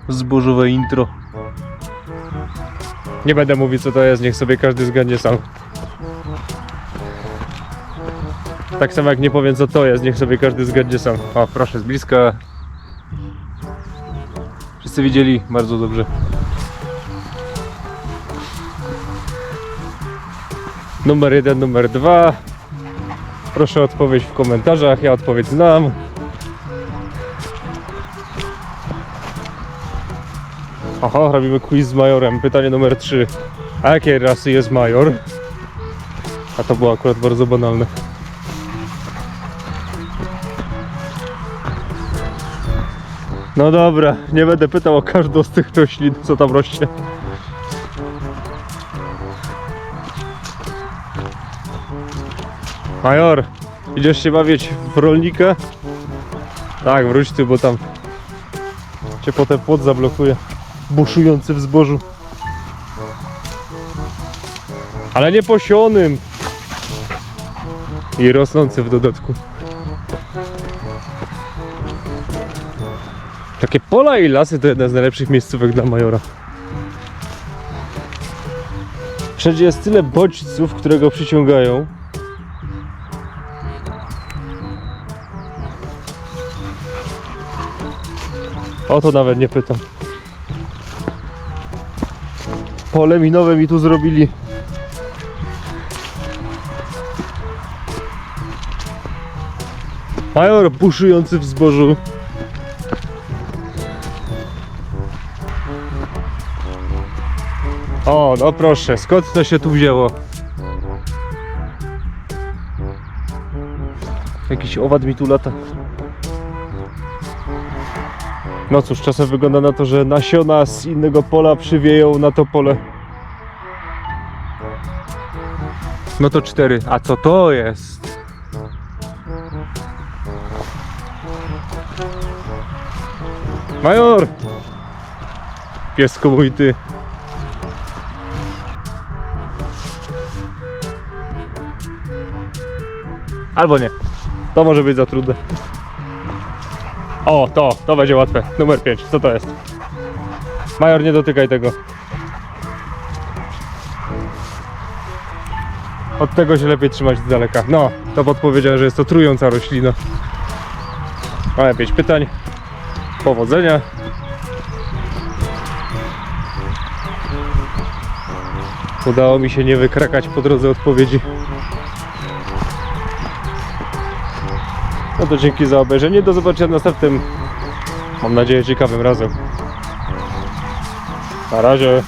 Zbożowe intro. Nie będę mówić co to jest, niech sobie każdy zgadnie sam. Tak samo jak nie powiem co to jest, niech sobie każdy zgadnie sam. O, proszę z bliska. Wszyscy widzieli? Bardzo dobrze. Numer 1, numer 2. Proszę o odpowiedź w komentarzach, ja odpowiedź znam. Aha, robimy quiz z majorem. Pytanie numer 3. A jakiej rasy jest major? A to było akurat bardzo banalne. No dobra, nie będę pytał o każdą z tych roślin, co tam rośnie. Major, idziesz się bawić w rolnika? Tak, wróć ty, bo tam cię potem płot zablokuje. Buszujący w zbożu. Ale nie posionym. I rosnący w dodatku. Takie pola i lasy to jedna z najlepszych miejscówek dla majora. Wszędzie jest tyle bodźców, które go przyciągają. O to nawet nie pytam. Pole minowe mi tu zrobili. Major buszujący w zbożu. O, no proszę, skąd to się tu wzięło? Jakiś owad mi tu lata. No cóż, czasem wygląda na to, że nasiona z innego pola przywieją na to pole. No to 4. A co to jest? Major! Piesko mój ty. Albo nie. To może być za trudne. O, to będzie łatwe. Numer 5. Co to jest? Major, nie dotykaj tego. Od tego się lepiej trzymać z daleka. No, to podpowiedziałem, że jest to trująca roślina. Mamy 5 pytań. Powodzenia. Udało mi się nie wykrakać po drodze odpowiedzi. No to dzięki za obejrzenie. Do zobaczenia następnym, mam nadzieję, ciekawym razem. Na razie.